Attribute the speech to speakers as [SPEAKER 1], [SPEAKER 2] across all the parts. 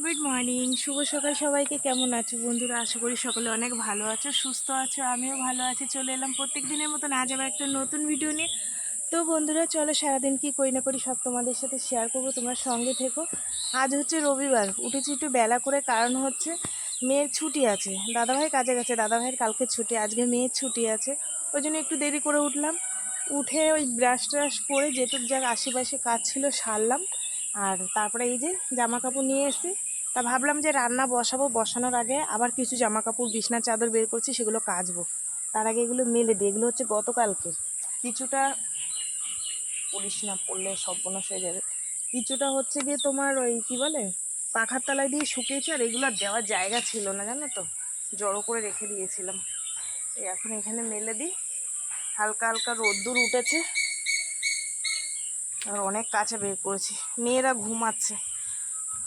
[SPEAKER 1] Good morning, শুভ সকাল সবাইকে। কেমন আছো বন্ধুরা? আশা করি সকলে অনেক ভালো আছো, সুস্থ আছো। আমিও ভালো আছি। চলে এলাম প্রত্যেক দিনের মতন আজ আবার একটা নতুন ভিডিও নিয়ে। তো বন্ধুরা চলো, সারাদিন কি করি না করি সব তোমাদের সাথে শেয়ার করবো, তোমরা সঙ্গে থেকো। আজ হচ্ছে রবিবার, উঠেছি একটু বেলা করে, কারণ হচ্ছে মেয়ের ছুটি আছে। দাদাভাই কাজে গেছে, দাদাভাইয়ের কালকে ছুটি, আজকে মেয়ের ছুটি আছে, ওই জন্য একটু দেরি করে উঠলাম। উঠে ওই ব্রাশ ট্রাশ করে যেটুক যাক আশেপাশে কাজ ছিল সারলাম। আর তারপরে এই যে জামা কাপড় নিয়ে এসেছি। তা ভাবলাম যে রান্না বসাবো, বসানোর আগে আবার কিছু জামা কাপড় বিছনা চাদর বের করছি, সেগুলো কাচবো। তার আগে এগুলো মেলে দিই, এগুলো হচ্ছে গতকালকে। কিছুটা পড়িস না, পড়লে সর্বনাশ হয়ে যাবে। কিছুটা হচ্ছে গিয়ে তোমার ওই কি বলে পাখার তলায় দিয়ে শুকিয়েছে, আর এগুলো দেওয়ার জায়গা ছিল না, জানো তো, জড়ো করে রেখে দিয়েছিলাম। এখন এখানে মেলে দিই। হালকা হালকা রোদ্দুর উঠেছে, আর অনেক কাঁচা বের করেছি। মেয়েরা ঘুমাচ্ছে,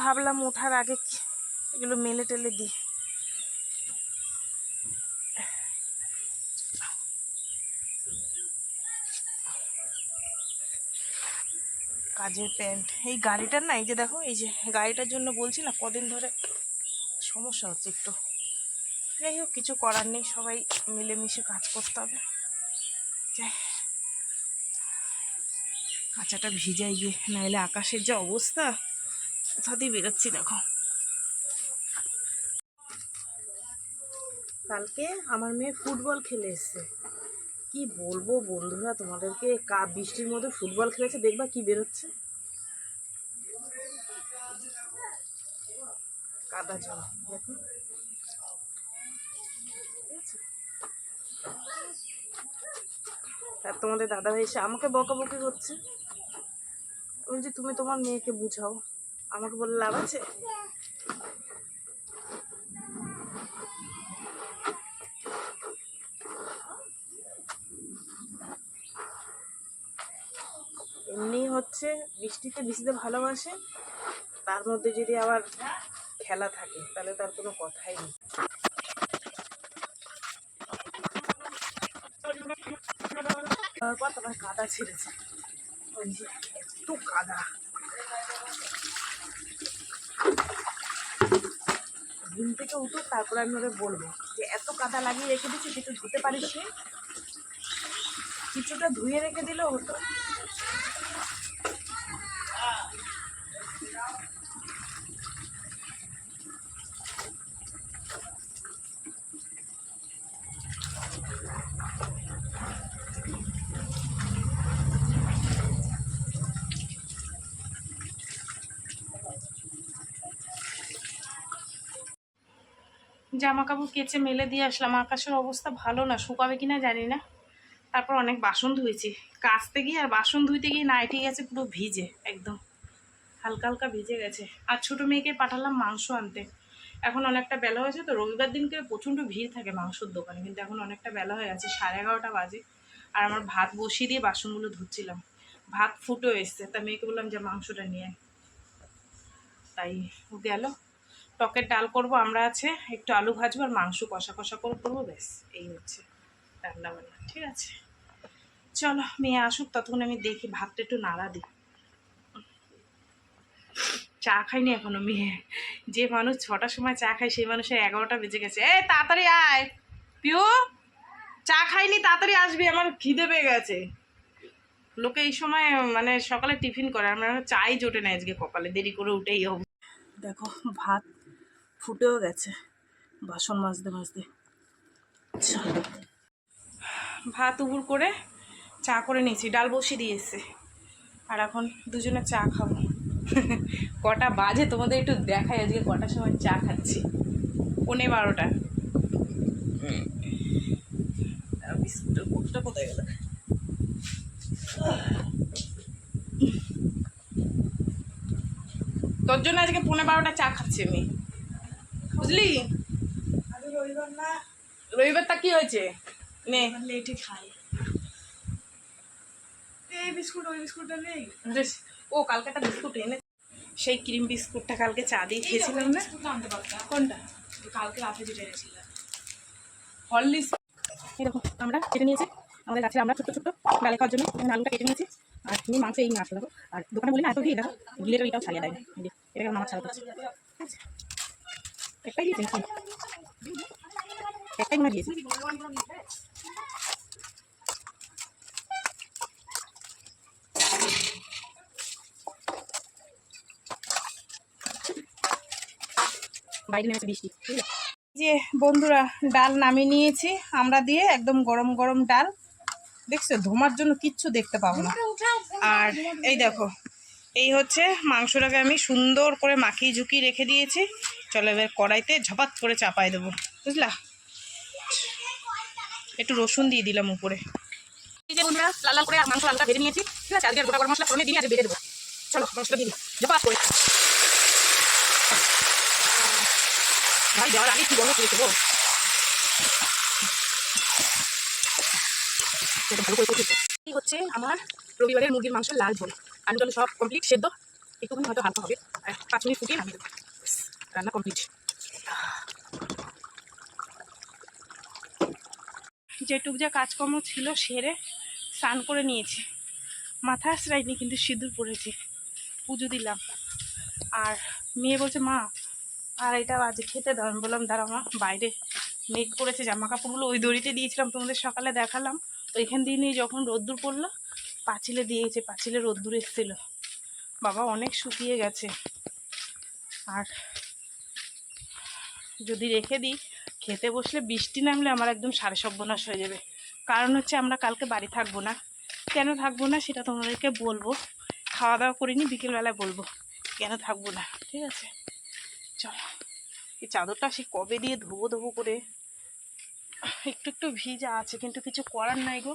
[SPEAKER 1] ভাবলাম ওঠার আগে এগুলো মেলে টেলে দিই। কাজের প্যান্ট, এই গাড়িটার না, এই যে দেখো, এই যে গাড়িটার জন্য বলছি না কদিন ধরে সমস্যা হচ্ছে একটু। যাই হোক, কিছু করার নেই, সবাই মিলেমিশে কাজ করতে হবে। কাঁচাটা ভিজাই গিয়ে, নাহলে আকাশের যে অবস্থা, কোথা দিয়ে বেরোচ্ছি দেখো। কালকে আমার মেয়ে ফুটবল খেলে এসছে। কি বলবো বন্ধুরা তোমাদেরকে, বৃষ্টির মধ্যে ফুটবল খেলেছে, দেখবা কি বেরোচ্ছে, কাদা জল দেখো। আর তোমাদের দাদাভাই এসে আমাকে বকাবকি করছে, বলছি তুমি তোমার মেয়েকে বুঝাও, আমাকে বলে লাভ আছে? এমনি হচ্ছে বৃষ্টিতে ভিজতে ভালোবাসে, তার মধ্যে যদি আবার খেলা থাকে তাহলে তার কোনো কথাই নেই। কতবার কাদা ছেড়েছে, ওই যে এত কাদা। ঘুম থেকে উঠুক, তারপরে আমি ওরা বলবো যে এত কাদা লাগিয়ে রেখে দিচ্ছি, সেটা ধুতে পারিস নি, কিছুটা ধুয়ে রেখে দিলেও হতো। জামা কাপড় কেচে মেলে দিয়ে আসলাম। আকাশের অবস্থা ভালো না, শুকাবে কিনা জানি না। তারপর অনেক বাসন ধুয়েছি, কাচতে গিয়ে আর বাসন ধুইতে গিয়ে নাইটি গেছে পুরো ভিজে, একদম হালকা হালকা ভিজে গেছে। আর ছোটো মেয়েকে পাঠালাম মাংস আনতে। এখন অনেকটা বেলা হয়েছে তো, রবিবার দিনকে প্রচণ্ড ভিড় থাকে মাংসর দোকানে, কিন্তু এখন অনেকটা বেলা হয়ে গেছে, 11:30 বাজে। আর আমার ভাত বসিয়ে দিয়ে বাসনগুলো ধুচ্ছিলাম, ভাত ফুটে এসছে, তা মেয়েকে বললাম যে মাংসটা নিয়ে, তাই ও গেল। টকের ডাল করব আমরা, আছে একটু আলু ভাজবো আর মাংস কষা কষা করে করবো, ব্যাস এই হচ্ছে রান্না বান্না। ঠিক আছে, চলো মেয়ে আসুক, ততক্ষণ আমি দেখি ভাতটা একটু নাড়া দিই। চা খাইনি এখনো মেয়ে, যে মানুষ 6টার সময় চা খায় সেই মানুষের 11টা বেজে গেছে। তাড়াতাড়ি আয় পিউ, চা খাইনি, তাড়াতাড়ি আসবি, আমার খিদে পেয়ে গেছে। লোকে এই সময় মানে সকালে টিফিন করে, আমরা চাই জোটে না আজকে কপালে, দেরি করে উঠেই হোক। দেখো ভাত ফুটেও গেছে, বাসন মাজতে মাজতে। ভাত উবুর করে চা করে নিয়েছি, ডাল বসিয়ে দিয়েছে, আর এখন দুজনে চা খাবো। কটা বাজে তোমাদের একটু দেখাই, আজকে কটার সময় চা খাচ্ছি, 11:15। বিস্কুটের কোটটা কোথায় গেল? তোর জন্য আজকে 11:15 চা খাচ্ছি আমি, বুঝলি? রবিবার না, রবিবার তা কি হয়েছে, নে লেটে খাই। এই বিস্কুট, ওই বিস্কুটটা নেই। ও কালকে একটা বিস্কুট এনে, সেই ক্রিম বিস্কুটটা কালকে চা দিয়ে খেয়েছিলাম না। কোনটা? কালকে রাতে যেটা এনেছিলাম, হরলিক্স। এরকম আমরা কেটে নিয়েছি, আমাদের গাছের আমরা ছোট্ট ছোট্ট ডালে খাওয়ার জন্য আলুটা কেটে নিয়েছি। আর তুমি মাংস এই মাছ দেখো, আর দোকানে বলি না এত ভিড়, দেখো গিলের ওইটাও ছাড়িয়ে দেয়, এটাকে মাছ ছাড়া করছে। দিয়েছে, একটাই দিয়েছে, একটাই মনে দিয়েছে। বাইরে নেমেছে বৃষ্টি। যে বন্ধুরা ডাল নামিয়ে নিয়েছি আমরা দিয়ে, একদম গরম গরম ডাল, দেখছো ধোমার জন্য কিচ্ছু দেখতে পাবো না। আর এই দেখো, এই হচ্ছে মাংসটাকে আমি সুন্দর করে মাখিয়ে ঝুঁকিয়ে রেখে দিয়েছি। চলো এবার কড়াইতে ঝপাত করে চাপাই দেবো, বুঝলা। একটু রসুন দিয়ে দিলাম উপরে। এই যে বন্ধুরা লাল লাল করে মাংস হালকা ভেজে নিয়েছি, ঠিক আছে। আজকে গোটা গরম মশলা ফোড়নে দিয়ে আজ বেটে দেবো। চলো মশলা দিয়ে দিই ঝপাত করে। ভাই দেওয়ার আগে কি বলো খেয়ে দেবো, ভালো করে। এই হচ্ছে আমার রবিবারের মুরগির মাংস লাল ঝোল। আমি চলো সব কমপ্লিট, সেদ্ধ একটুখানি হয়তো হালকা হবে, 5 মিনিট ফুটিয়ে নামিয়ে দেবো, রান্না কমপ্লিট। যেটুক যা কাজকর্ম ছিল সেরে স্নান করে নিয়েছি, মাথা আশ্রাইনি কিন্তু সিঁদুর পড়েছি, পুজো দিলাম। আর মেয়ে বলছে মা আর এটা আজ খেতে দাও। আমি বললাম দাঁড়া মা, বাইরে মেঘ করেছে, জামা কাপড়গুলো ওই দড়িতে দিয়েছিলাম, তোমাদের সকালে দেখালাম, ওইখান দিয়ে নিয়ে যখন রোদ্দুর পড়লো পাঁচিলে দিয়েছে, পাঁচিলে রোদ্দুর এসেছিল, বাবা অনেক শুকিয়ে গেছে। আর যদি রেখে দিই খেতে বসলে বৃষ্টি নামলে আমার একদম সাড়ে সর্বনাশ হয়ে যাবে। কারণ হচ্ছে আমরা কালকে বাড়ি থাকবো না। কেন থাকবো না সেটা তোমাদেরকে বলবো, খাওয়া দাওয়া করিনি, বিকেলবেলায় বলবো কেন থাকবো না, ঠিক আছে। চলো এই চাদরটা সে কবে দিয়ে ধোবো ধোবো করে, একটু একটু ভিজা আছে কিন্তু কিছু করার নাই গো,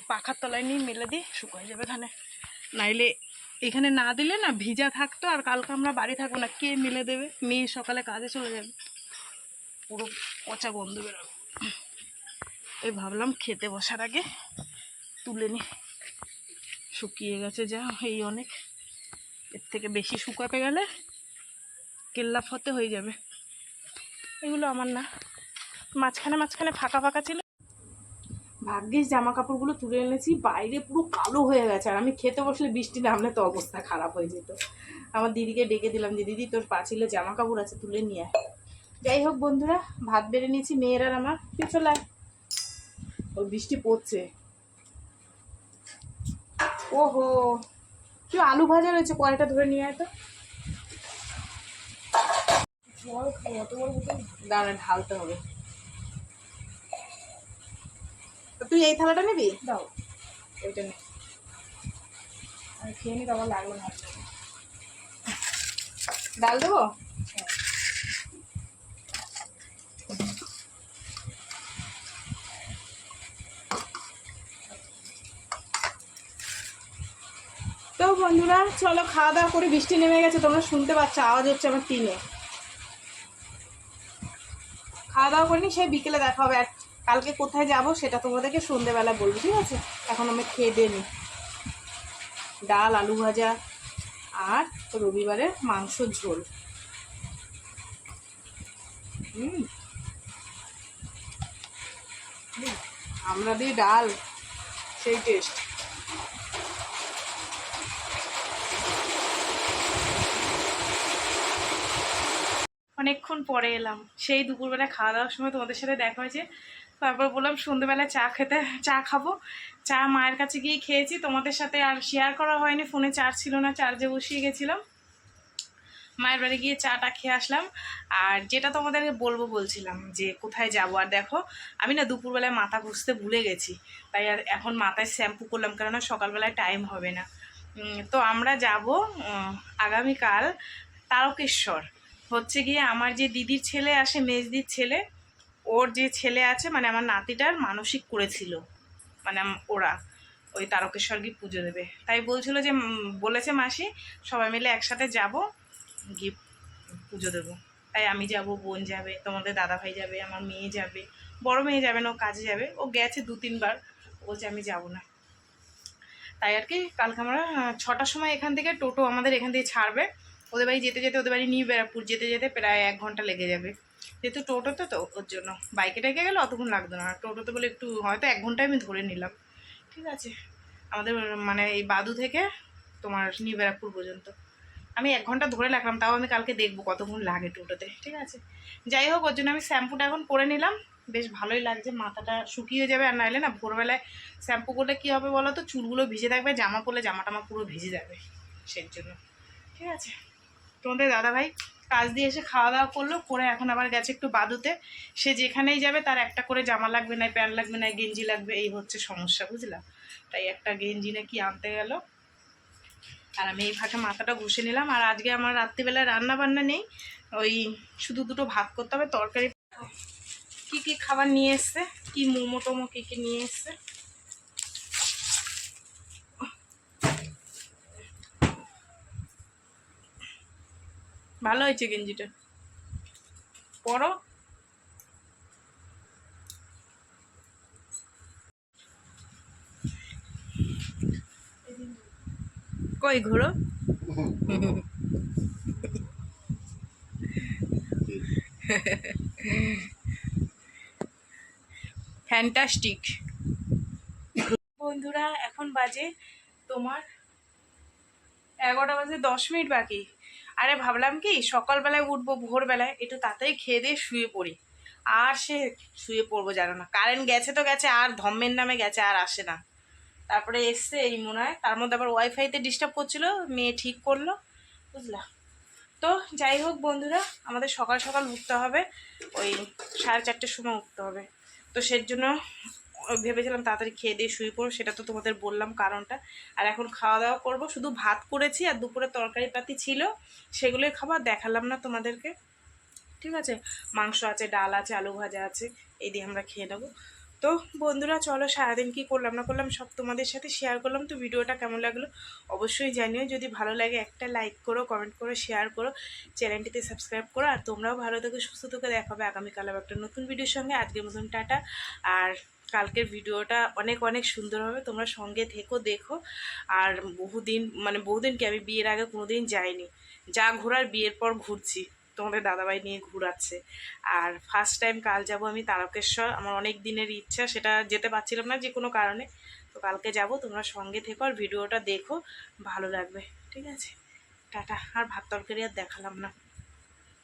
[SPEAKER 1] পাখার তলায় নিয়ে মেলে দিয়ে শুকায় যাবে ধানে, নাইলে এখানে না দিলে না ভিজা থাকতো। আর কালকে আমরা বাড়ি থাকবো না, কে মেলে দেবে, মেয়ে সকালে কাজে চলে যাবে, পুরো পচা গন্ধ বেরোবে। এই ভাবলাম খেতে বসার আগে তুলে নি, শুকিয়ে গেছে যা, এই অনেক, এর থেকে বেশি শুকাতে গেলে কেল্লা ফতে হয়ে যাবে। এগুলো আমার না, মাঝখানে মাঝখানে ফাঁকা ফাঁকা ছিল, ভাগ্যিস জামা কাপড়গুলো তুলে এনেছি, বাইরে পুরো কালো হয়ে গেছে। আর আমি খেতে বসলে বৃষ্টি নামলে তো অবস্থা খারাপ হয়ে যেত। আমার দিদিকে ডেকে দিলাম যে দিদি তোর পাঁচিলে জামা কাপড় আছে তুলে নিয়ে আয়। যাই হোক বন্ধুরা ভাত বেড়ে নিয়েছি, মেয়ের আর আমার, তুই চলে আয়। ওই বৃষ্টি পড়ছে, ওহো তুই আলু ভাজা রয়েছে কয়টা ধরে নিয়ে আয় তো, দাঁড়া ঢালতে হবে। তুই এই থালাটা নিবি, দাও এইটা নে, আমি খেয়ে নি, আমার লাগলো না। ডাল দেবো, তো বন্ধুরা চলো খাওয়া দাওয়া করে, বৃষ্টি নেমে গেছে, তোমরা শুনতে পাচ্ছ আওয়াজ হচ্ছে আমার টিনে। খাওয়া দাওয়া করিনি, সেই বিকেলে দেখা হবে। আর কালকে কোথায় যাব সেটা তোমাদেরকে সন্ধ্যেবেলা বলবো, ঠিক আছে। এখন আমি খেয়ে দিয়ে নিই, ডাল আলু ভাজা আর রবিবারের মাংসর ঝোল। আমরা দিয়ে ডাল সেই টেস্ট। অনেকক্ষণ পরে এলাম, সেই দুপুরবেলা খাওয়া দাওয়ার সময় তোমাদের সাথে দেখা হয়েছে, তারপর বললাম সন্ধ্যেবেলা চা খাবো। চা মায়ের কাছে গিয়ে খেয়েছি, তোমাদের সাথে আর শেয়ার করা হয়নি, ফোনে চার্জ ছিল না, চার্জে বসিয়ে গেছিলাম। মায়ের বাড়ি গিয়ে চাটা খেয়ে আসলাম। আর যেটা তোমাদেরকে বলছিলাম যে কোথায় যাব, আর দেখো আমি না দুপুরবেলায় মাথা ঘষতে ভুলে গেছি, তাই আর এখন মাথায় শ্যাম্পু করলাম, কেননা সকালবেলায় টাইম হবে না। তো আমরা যাব আগামীকাল তারকেশ্বর। হচ্ছে গিয়ে আমার যে দিদির ছেলে আসে, মেজদির ছেলে, ওর যে ছেলে আছে, মানে আমার নাতিটার মানসিক করেছিল, মানে ওরা ওই তারকেশ্বর গিয়ে পুজো দেবে, তাই বলছিল যে বলেছে মাসি সবাই মিলে একসাথে যাব, গিয়ে পুজো দেবো। তাই আমি যাব, বোন যাবে, তোমাদের দাদাভাই যাবে, আমার মেয়ে যাবে, বড় মেয়ে যাবে না, ও কাজে যাবে, ও গেছে 2-3 বার, বলছে আমি যাব না। তাই আর কি কালকে আমরা 6টার সময় এখান থেকে টোটো আমাদের এখান থেকে ছাড়বে, ওদের বাড়ি যেতে যেতে, ওদের বাড়ি নিউ ব্যারাকপুর যেতে যেতে প্রায় 1 ঘন্টা লেগে যাবে, যেহেতু টোটোতে তো ওর জন্য। বাইকে টাইকে গেলে অতক্ষণ লাগতো না, টোটোতে বলে একটু হয়তো 1 ঘন্টায় আমি ধরে নিলাম, ঠিক আছে। আমাদের মানে এই বাদু থেকে তোমার নিউ ব্যারাকপুর পর্যন্ত। আমি 1 ঘন্টা ধরে রাখলাম, তাও আমি কালকে দেখবো কতক্ষণ লাগে টোটোতে, ঠিক আছে। যাই হোক, ওর জন্য আমি শ্যাম্পুটা এখন করে নিলাম, বেশ ভালোই লাগছে, মাথাটা শুকিয়ে যাবে। আর নাইলে না ভোরবেলায় শ্যাম্পু করলে কী হবে বলো তো, চুলগুলো ভিজে থাকবে, জামা পরলে জামা টামা পুরো ভিজে যাবে, সেই জন্য। ঠিক আছে, তোমাদের দাদাভাই কাজ দিয়ে এসে খাওয়া দাওয়া করলো, করে এখন আবার গেছে একটু বাদুতে। সে যেখানেই যাবে তার একটা করে জামা লাগবে, না প্যান্ট লাগবে, না গেঞ্জি লাগবে, এই হচ্ছে সমস্যা, বুঝলা। তাই একটা গেঞ্জি না কি আনতে গেল, আর আমি এই ফাঁকে মাথাটা ঘষে নিলাম। আর আজকে আমার রাত্রিবেলায় রান্না বান্না নেই, ওই শুধু দুটো ভাত করতে হবে, তরকারি কি কি খাবার নিয়ে এসছে, কি মোমো টোমো কি কি নিয়ে এসছে। ভালো হয়েছে গেঞ্জিটা, পরো। কই ঘোরো, ফ্যান্টাস্টিক। বন্ধুরা এখন বাজে তোমার 11টা বাজে 10 মিনিট বাকি। আরে ভাবলাম কি সকালবেলায় উঠবো, ভোরবেলায় একটু তাড়াতাড়ি খেয়ে দিয়ে শুয়ে পড়ি। আর সে শুয়ে পড়বো জানো না, কারেন্ট গেছে তো গেছে, আর ধম্মের নামে গেছে, আর আসে না। তারপরে এসছে এই মনে হয়, তার মধ্যে আবার ওয়াইফাইতে ডিস্টার্ব করছিল, মেয়ে ঠিক করলো, বুঝলা। তো যাই হোক বন্ধুরা, আমাদের সকাল সকাল উঠতে হবে, ওই 4:30টার সময় উঠতে হবে। তো সেই জন্য ভেবেছিলাম তাড়াতাড়ি খেয়ে দিয়ে শুয়ে পড়ো, সেটা তো তোমাদের বললাম কারণটা। আর এখন খাওয়া দাওয়া করবো, শুধু ভাত করেছি আর দুপুরে তরকারি পাতি ছিল, সেগুলোই খাবার দেখালাম না তোমাদেরকে, ঠিক আছে। মাংস আছে, ডাল আছে, আলু ভাজা আছে, এই দিয়ে আমরা খেয়ে নেবো। তো বন্ধুরা চলো, সারাদিন কী করলাম না করলাম সব তোমাদের সাথে শেয়ার করলাম। তো ভিডিওটা কেমন লাগলো অবশ্যই জানিও, যদি ভালো লাগে একটা লাইক করো, কমেন্ট করো, শেয়ার করো, চ্যানেলটিতে সাবস্ক্রাইব করো। আর তোমরাও ভালো থেকো, সুস্থ থেকো, দেখা হবে আগামীকাল আবার একটা নতুন ভিডিওর সঙ্গে। আজকের মতন টাটা। আর কালকের ভিডিওটা অনেক অনেক সুন্দর হবে, তোমরা সঙ্গে থেকো, দেখো। আর বহুদিন কি, আমি বিয়ের আগে কোনোদিন যাইনি, যা ঘোরার বিয়ের পর ঘুরছি, তোমাদের দাদাভাই নিয়ে ঘুরাচ্ছে। আর ফার্স্ট টাইম কাল যাব আমি তারকেশ্বর, আমার অনেক দিনের ইচ্ছা, সেটা যেতে পারছিলাম না যে কোনো কারণে। তো কালকে যাব, তোমরা সঙ্গে থেকো আর ভিডিওটা দেখো, ভালো লাগবে, ঠিক আছে। টাটা। আর ভাত তরকারি আর দেখালাম না।